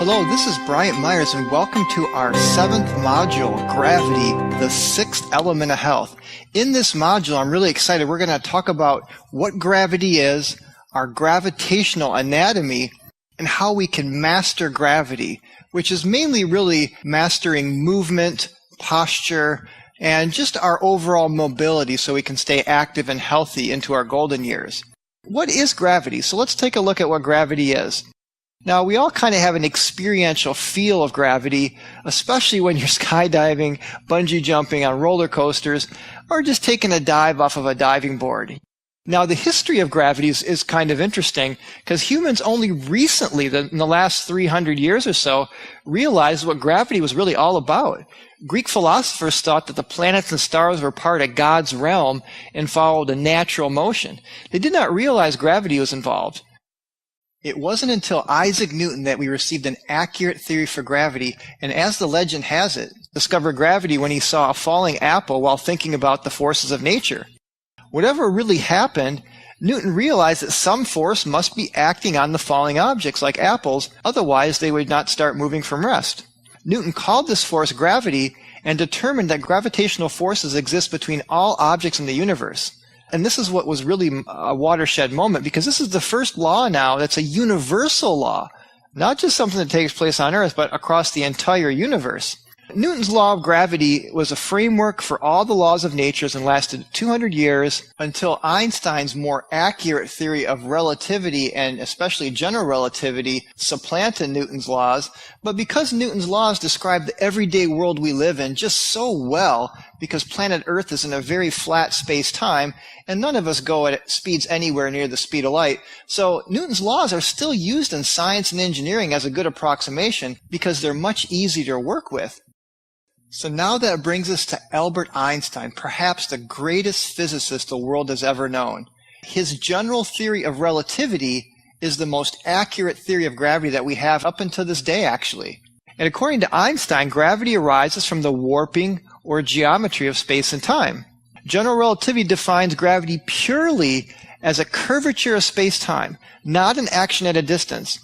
Hello, this is Bryant Myers, and welcome to our 7th module, Gravity, the 6th element of health. In this module, I'm really excited. We're going to talk about what gravity is, our gravitational anatomy, and how we can master gravity, which is mainly really mastering movement, posture, and just our overall mobility so we can stay active and healthy into our golden years. What is gravity? So let's take a look at what gravity is. Now, we all kind of have an experiential feel of gravity, especially when you're skydiving, bungee jumping on roller coasters, or just taking a dive off of a diving board. Now, the history of gravity is kind of interesting because humans only recently, in the last 300 years or so, realized what gravity was really all about. Greek philosophers thought that the planets and stars were part of God's realm and followed a natural motion. They did not realize gravity was involved. It wasn't until Isaac Newton that we received an accurate theory for gravity, and as the legend has it, discovered gravity when he saw a falling apple while thinking about the forces of nature. Whatever really happened, Newton realized that some force must be acting on the falling objects like apples, otherwise they would not start moving from rest. Newton called this force gravity and determined that gravitational forces exist between all objects in the universe. And this is what was really a watershed moment, because this is the first law now that's a universal law, not just something that takes place on Earth, but across the entire universe. Newton's law of gravity was a framework for all the laws of nature and lasted 200 years until Einstein's more accurate theory of relativity, and especially general relativity, supplanted Newton's laws. But because Newton's laws describe the everyday world we live in just so well, because planet Earth is in a very flat space-time, and none of us go at speeds anywhere near the speed of light, so Newton's laws are still used in science and engineering as a good approximation because they're much easier to work with. So now that brings us to Albert Einstein, perhaps the greatest physicist the world has ever known. His general theory of relativity is the most accurate theory of gravity that we have up until this day, actually. And according to Einstein, gravity arises from the warping or geometry of space and time. General relativity defines gravity purely as a curvature of space-time, not an action at a distance.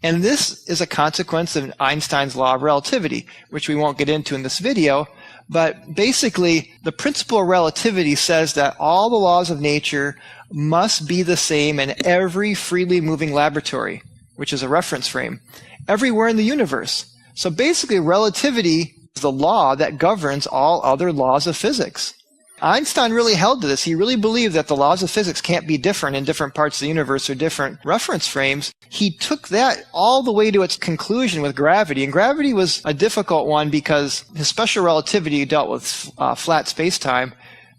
And this is a consequence of Einstein's law of relativity, which we won't get into in this video, but basically the principle of relativity says that all the laws of nature must be the same in every freely moving laboratory, which is a reference frame, everywhere in the universe. So basically relativity is the law that governs all other laws of physics. Einstein really held to this. He really believed that the laws of physics can't be different in different parts of the universe or different reference frames. He took that all the way to its conclusion with gravity, and gravity was a difficult one because his special relativity dealt with flat space-time,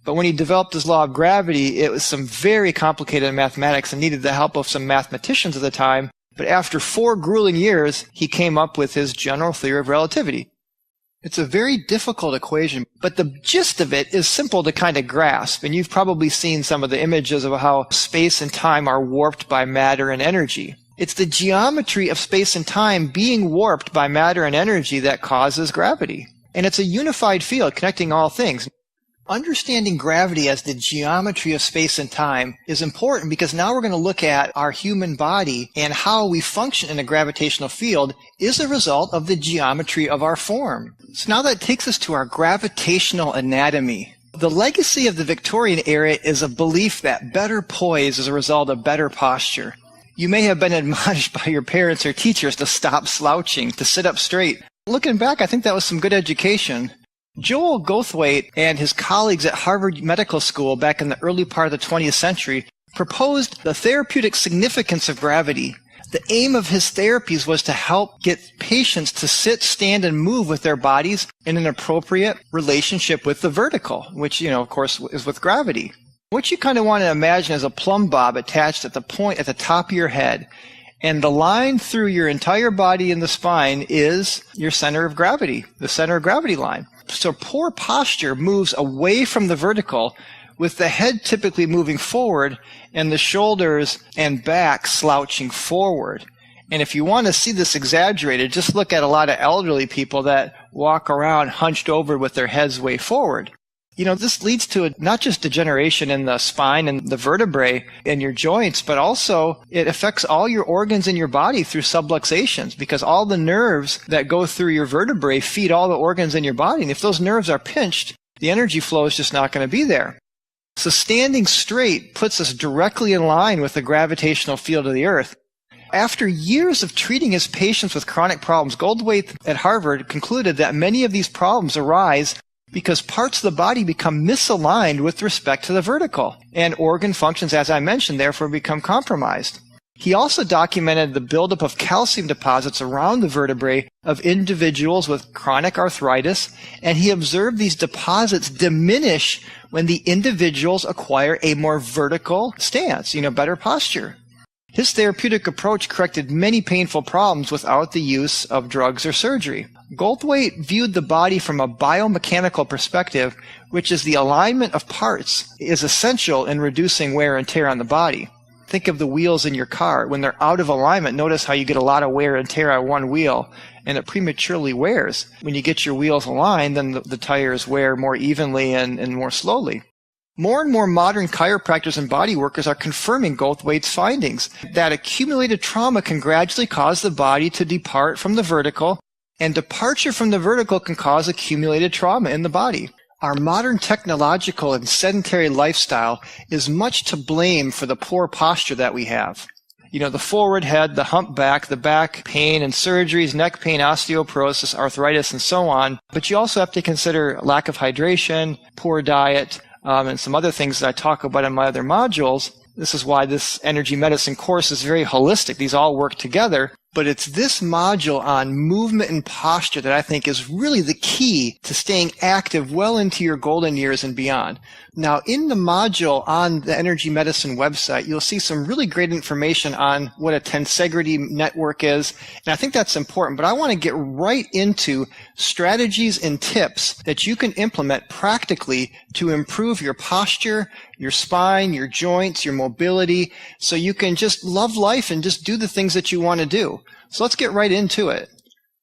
but when he developed his law of gravity, it was some very complicated mathematics and needed the help of some mathematicians at the time. But after 4 grueling years, he came up with his general theory of relativity. It's a very difficult equation, but the gist of it is simple to kind of grasp, and you've probably seen some of the images of how space and time are warped by matter and energy. It's the geometry of space and time being warped by matter and energy that causes gravity. And it's a unified field connecting all things. Understanding gravity as the geometry of space and time is important because now we're going to look at our human body, and how we function in a gravitational field is a result of the geometry of our form. So now that takes us to our gravitational anatomy. The legacy of the Victorian era is a belief that better poise is a result of better posture. You may have been admonished by your parents or teachers to stop slouching, to sit up straight. Looking back, I think that was some good education. Joel Gothwaite and his colleagues at Harvard Medical School back in the early part of the 20th century proposed the therapeutic significance of gravity. The aim of his therapies was to help get patients to sit, stand, and move with their bodies in an appropriate relationship with the vertical, which, of course, is with gravity. What you kind of want to imagine is a plumb bob attached at the point at the top of your head, and the line through your entire body and the spine is your center of gravity, the center of gravity line. So poor posture moves away from the vertical, with the head typically moving forward and the shoulders and back slouching forward. And if you want to see this exaggerated, just look at a lot of elderly people that walk around hunched over with their heads way forward. This leads to not just degeneration in the spine and the vertebrae and your joints, but also it affects all your organs in your body through subluxations, because all the nerves that go through your vertebrae feed all the organs in your body. And if those nerves are pinched, the energy flow is just not going to be there. So standing straight puts us directly in line with the gravitational field of the Earth. After years of treating his patients with chronic problems, Goldthwait at Harvard concluded that many of these problems arise because parts of the body become misaligned with respect to the vertical, and organ functions, as I mentioned, therefore become compromised. He also documented the buildup of calcium deposits around the vertebrae of individuals with chronic arthritis, and he observed these deposits diminish when the individuals acquire a more vertical stance, better posture. His therapeutic approach corrected many painful problems without the use of drugs or surgery. Goldthwait viewed the body from a biomechanical perspective, which is the alignment of parts is essential in reducing wear and tear on the body. Think of the wheels in your car. When they're out of alignment, notice how you get a lot of wear and tear on one wheel, and it prematurely wears. When you get your wheels aligned, then the tires wear more evenly and more slowly. More and more modern chiropractors and body workers are confirming Goldthwait's findings that accumulated trauma can gradually cause the body to depart from the vertical, and departure from the vertical can cause accumulated trauma in the body. Our modern technological and sedentary lifestyle is much to blame for the poor posture that we have. The forward head, the hump back, the back pain and surgeries, neck pain, osteoporosis, arthritis, and so on. But you also have to consider lack of hydration, poor diet, and some other things that I talk about in my other modules. This is why this energy medicine course is very holistic. These all work together. But it's this module on movement and posture that I think is really the key to staying active well into your golden years and beyond. Now, in the module on the Energy Medicine website, you'll see some really great information on what a tensegrity network is. And I think that's important, but I want to get right into strategies and tips that you can implement practically to improve your posture, your spine, your joints, your mobility, so you can just love life and just do the things that you want to do. So let's get right into it.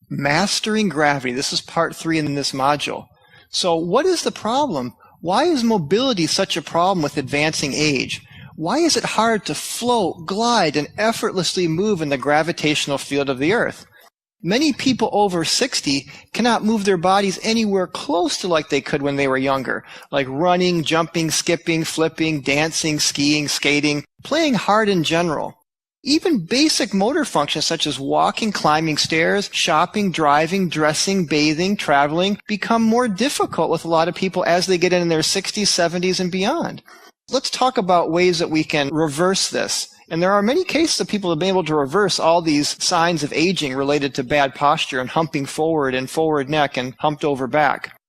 Mastering gravity. This is part 3 in this module. So what is the problem? Why is mobility such a problem with advancing age? Why is it hard to float, glide, and effortlessly move in the gravitational field of the Earth? Many people over 60 cannot move their bodies anywhere close to like they could when they were younger, like running, jumping, skipping, flipping, dancing, skiing, skating, playing hard in general. Even basic motor functions such as walking, climbing stairs, shopping, driving, dressing, bathing, traveling become more difficult with a lot of people as they get in their 60s, 70s, and beyond. Let's talk about ways that we can reverse this. And there are many cases of people who have been able to reverse all these signs of aging related to bad posture and humping forward and forward neck and humped over back.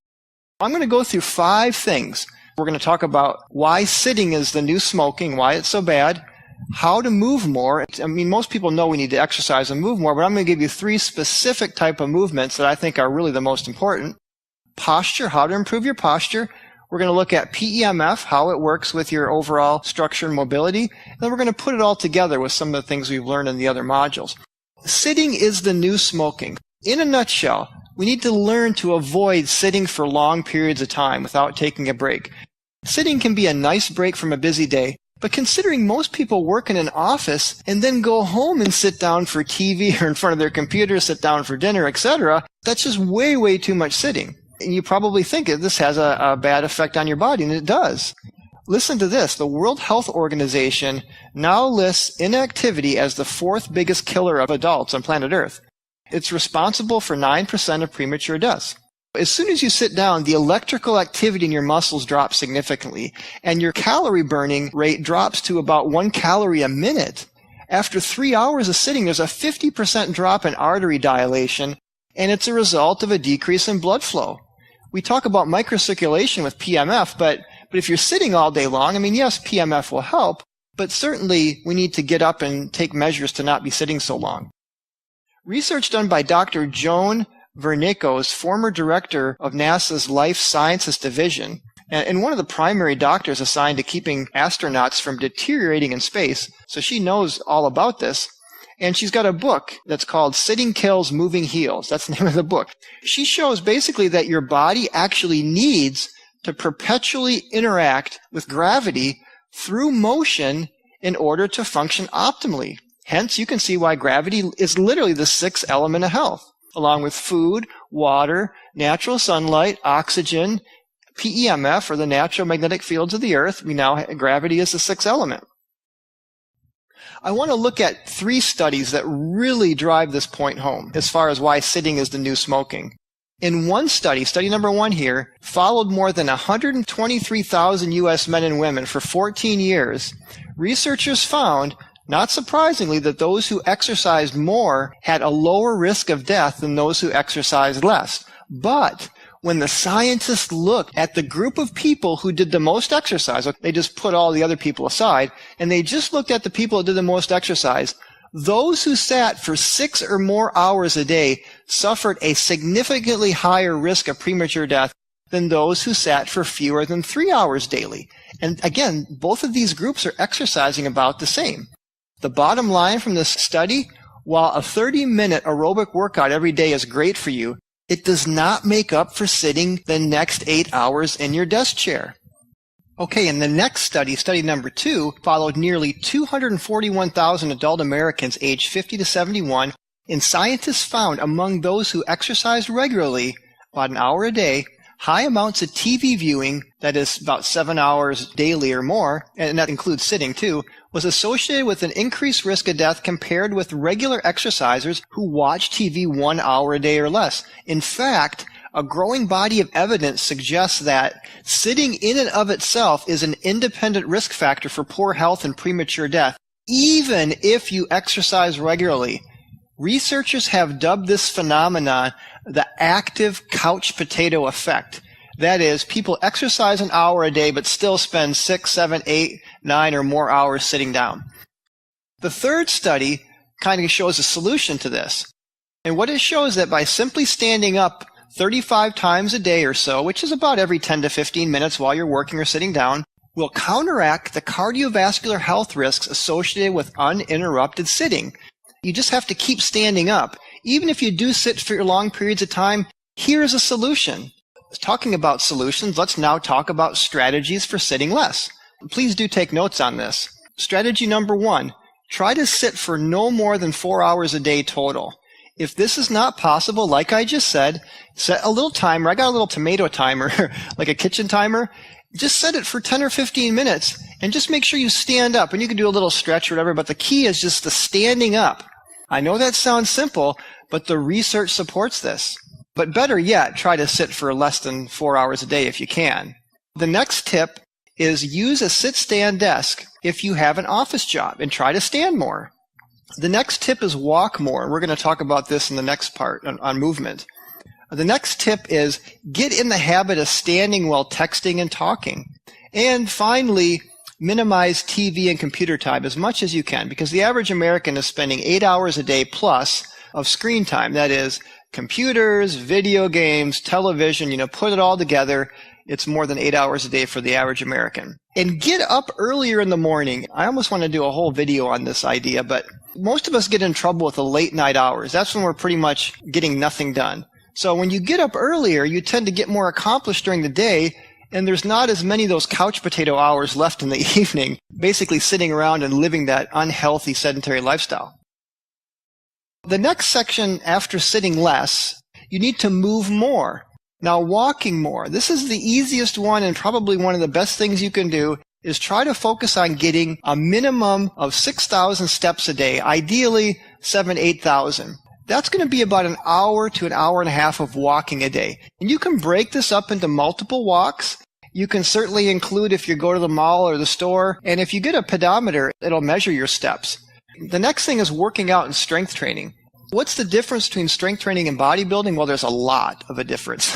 I'm going to go through 5 things. We're going to talk about why sitting is the new smoking, why it's so bad, how to move more. Most people know we need to exercise and move more, but I'm going to give you 3 specific type of movements that I think are really the most important. Posture, how to improve your posture. We're going to look at PEMF, how it works with your overall structure and mobility. And then we're going to put it all together with some of the things we've learned in the other modules. Sitting is the new smoking. In a nutshell, we need to learn to avoid sitting for long periods of time without taking a break. Sitting can be a nice break from a busy day, but considering most people work in an office and then go home and sit down for TV or in front of their computer, sit down for dinner, etc., that's just way, way too much sitting. And you probably think that this has a bad effect on your body, and it does. Listen to this. The World Health Organization now lists inactivity as the 4th biggest killer of adults on planet Earth. It's responsible for 9% of premature deaths. As soon as you sit down, the electrical activity in your muscles drops significantly, and your calorie burning rate drops to about 1 calorie a minute. After 3 hours of sitting, there's a 50% drop in artery dilation, and it's a result of a decrease in blood flow. We talk about microcirculation with PEMF, but if you're sitting all day long, yes, PEMF will help, but certainly we need to get up and take measures to not be sitting so long. Research done by Dr. Joan Vernikos, former director of NASA's Life Sciences Division, and one of the primary doctors assigned to keeping astronauts from deteriorating in space, so she knows all about this. And she's got a book that's called Sitting Kills, Moving Heals. That's the name of the book. She shows basically that your body actually needs to perpetually interact with gravity through motion in order to function optimally. Hence, you can see why gravity is literally the sixth element of health, along with food, water, natural sunlight, oxygen, PEMF, or the natural magnetic fields of the earth. Gravity is the sixth element. I want to look at 3 studies that really drive this point home as far as why sitting is the new smoking. In one study, study number 1 here, followed more than 123,000 U.S. men and women for 14 years, researchers found, not surprisingly, that those who exercised more had a lower risk of death than those who exercised less. But when the scientists looked at the group of people who did the most exercise, they just put all the other people aside, and they just looked at the people who did the most exercise, those who sat for 6 or more hours a day suffered a significantly higher risk of premature death than those who sat for fewer than 3 hours daily. And again, both of these groups are exercising about the same. The bottom line from this study, while a 30-minute aerobic workout every day is great for you, it does not make up for sitting the next 8 hours in your desk chair. Okay, and the next study, study number 2, followed nearly 241,000 adult Americans aged 50 to 71, and scientists found among those who exercised regularly, about an hour a day, high amounts of TV viewing, that is about 7 hours daily or more, and that includes sitting too, was associated with an increased risk of death compared with regular exercisers who watch TV 1 hour a day or less. In fact, a growing body of evidence suggests that sitting in and of itself is an independent risk factor for poor health and premature death, even if you exercise regularly. Researchers have dubbed this phenomenon the active couch potato effect. That is, people exercise an hour a day but still spend 6, 7, 8, 9 or more hours sitting down. The third study kind of shows a solution to this. And what it shows is that by simply standing up 35 times a day or so, which is about every 10 to 15 minutes while you're working or sitting down, will counteract the cardiovascular health risks associated with uninterrupted sitting. You just have to keep standing up. Even if you do sit for long periods of time, here's a solution. Talking about solutions, let's now talk about strategies for sitting less. Please do take notes on this. Strategy number 1, try to sit for no more than 4 hours a day total. If this is not possible, like I just said, set a little timer. I got a little tomato timer, like a kitchen timer. Just set it for 10 or 15 minutes and just make sure you stand up. And you can do a little stretch or whatever, but the key is just the standing up. I know that sounds simple, but the research supports this. But better yet, try to sit for less than 4 hours a day if you can. The next tip is use a sit-stand desk if you have an office job and try to stand more. The next tip is walk more, and we're going to talk about this in the next part on movement. The next tip is get in the habit of standing while texting and talking. And finally, minimize TV and computer time as much as you can, because the average American is spending 8 hours a day plus of screen time. That is, computers, video games, television, put it all together. It's more than 8 hours a day for the average American. And get up earlier in the morning. I almost want to do a whole video on this idea, but most of us get in trouble with the late night hours. That's when we're pretty much getting nothing done. So when you get up earlier, you tend to get more accomplished during the day, and there's not as many of those couch potato hours left in the evening, basically sitting around and living that unhealthy sedentary lifestyle. The next section after sitting less, you need to move more. Now, walking more. This is the easiest one and probably one of the best things you can do is try to focus on getting a minimum of 6,000 steps a day, ideally 7,000 to 8,000. That's going to be about an hour to an hour and a half of walking a day. And you can break this up into multiple walks. You can certainly include if you go to the mall or the store. And if you get a pedometer, it'll measure your steps. The next thing is working out and strength training. What's the difference between strength training and bodybuilding? Well, there's a lot of a difference.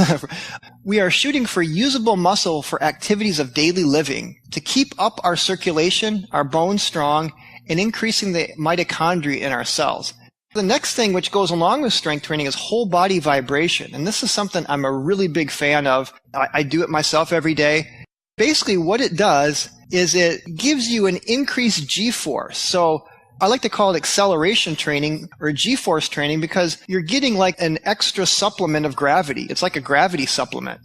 We are shooting for usable muscle for activities of daily living to keep up our circulation, our bones strong, and increasing the mitochondria in our cells. The next thing which goes along with strength training is whole body vibration. And this is something I'm a really big fan of. I do it myself every day. Basically, what it does is it gives you an increased G-force. So I like to call it acceleration training or G-force training because you're getting like an extra supplement of gravity. It's like a gravity supplement.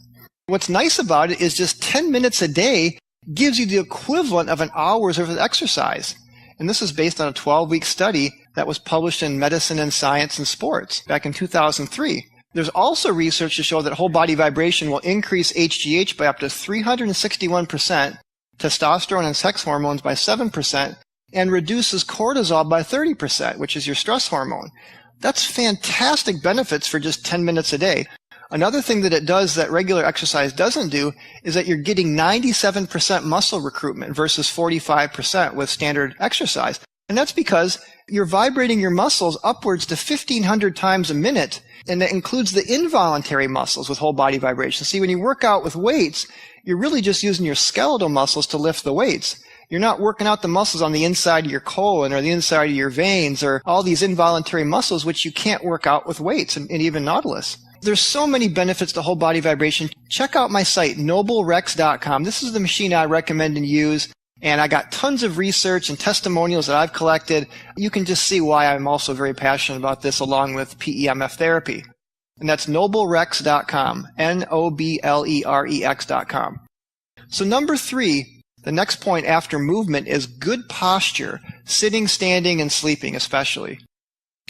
What's nice about it is just 10 minutes a day gives you the equivalent of an hour's worth of exercise. And this is based on a 12-week study that was published in Medicine and Science and Sports back in 2003. There's also research to show that whole body vibration will increase HGH by up to 361%, testosterone and sex hormones by 7%, and reduces cortisol by 30%, which is your stress hormone. That's fantastic benefits for just 10 minutes a day. Another thing that it does that regular exercise doesn't do is that you're getting 97% muscle recruitment versus 45% with standard exercise. And that's because you're vibrating your muscles upwards to 1,500 times a minute, and that includes the involuntary muscles with whole body vibration. See, when you work out with weights, you're really just using your skeletal muscles to lift the weights. You're not working out the muscles on the inside of your colon or the inside of your veins or all these involuntary muscles which you can't work out with weights and even Nautilus. There's so many benefits to whole body vibration. Check out my site, noblerex.com. This is the machine I recommend and use, and I got tons of research and testimonials that I've collected. You can just see why I'm also very passionate about this along with PEMF therapy. And that's noblerex.com, noblerex.com. So number 3, the next point after movement is good posture, sitting, standing, and sleeping especially.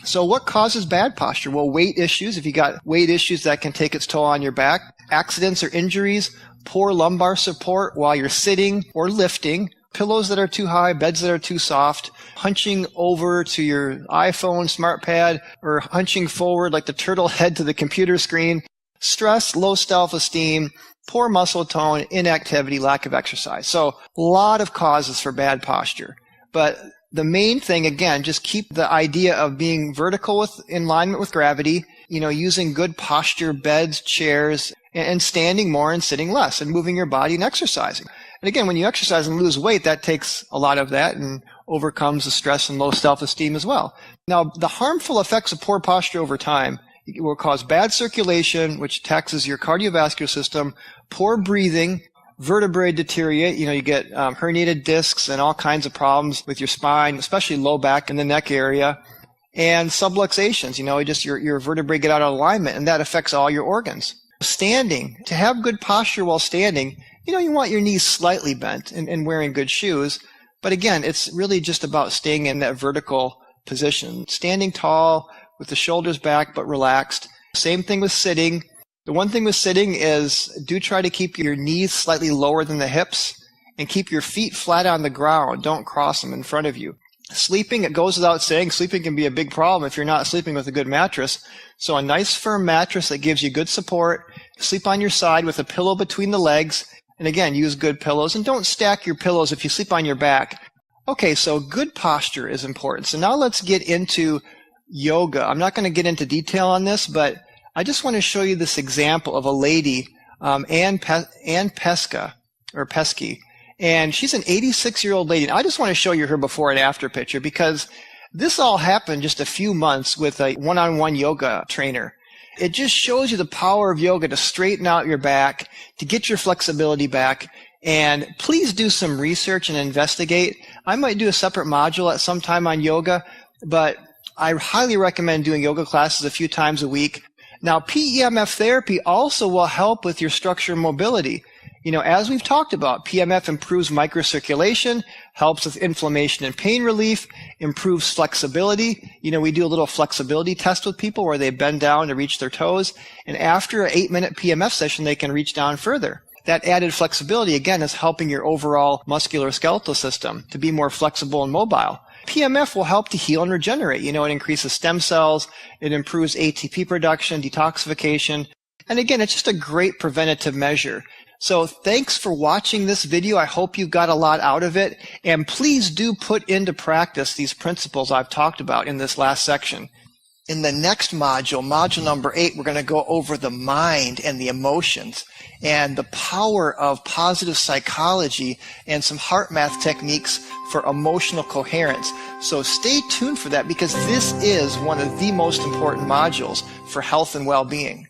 So what causes bad posture? Well, weight issues. If you got weight issues, that can take its toll on your back. Accidents or injuries, poor lumbar support while you're sitting or lifting, pillows that are too high, beds that are too soft, hunching over to your iPhone, smart pad, or hunching forward like the turtle head to the computer screen, stress, low self-esteem, poor muscle tone, inactivity, lack of exercise. So a lot of causes for bad posture. But the main thing, again, just keep the idea of being vertical in alignment with gravity, using good posture, beds, chairs, and standing more and sitting less and moving your body and exercising. And again, when you exercise and lose weight, that takes a lot of that and overcomes the stress and low self-esteem as well. Now, the harmful effects of poor posture over time will cause bad circulation, which taxes your cardiovascular system, poor breathing, vertebrae deteriorate, you get herniated discs and all kinds of problems with your spine, especially low back and the neck area, and subluxations, just your vertebrae get out of alignment, and that affects all your organs. Standing, to have good posture while standing, you want your knees slightly bent and wearing good shoes, but again, it's really just about staying in that vertical position, standing tall with the shoulders back but relaxed. Same thing with sitting. The one thing with sitting is do try to keep your knees slightly lower than the hips and keep your feet flat on the ground. Don't cross them in front of you. Sleeping, it goes without saying, sleeping can be a big problem if you're not sleeping with a good mattress. So a nice firm mattress that gives you good support. Sleep on your side with a pillow between the legs. And again, use good pillows. And don't stack your pillows if you sleep on your back. Okay, so good posture is important. So now let's get into yoga. I'm not going to get into detail on this, but I just want to show you this example of a lady, Ann Pesky, and she's an 86-year-old lady. And I just want to show you her before and after picture because this all happened just a few months with a one-on-one yoga trainer. It just shows you the power of yoga to straighten out your back, to get your flexibility back. And please do some research and investigate. I might do a separate module at some time on yoga, but I highly recommend doing yoga classes a few times a week. Now, PEMF therapy also will help with your structure mobility. As we've talked about, PEMF improves microcirculation, helps with inflammation and pain relief, improves flexibility. We do a little flexibility test with people where they bend down to reach their toes, and after an 8-minute PEMF session, they can reach down further. That added flexibility, again, is helping your overall musculoskeletal system to be more flexible and mobile. PEMF will help to heal and regenerate. It increases stem cells, it improves ATP production, detoxification, and again, it's just a great preventative measure. So thanks for watching this video. I hope you got a lot out of it, and please do put into practice these principles I've talked about in this last section. In the next module, module number 8, we're going to go over the mind and the emotions and the power of positive psychology and some heart math techniques for emotional coherence. So stay tuned for that because this is one of the most important modules for health and well-being.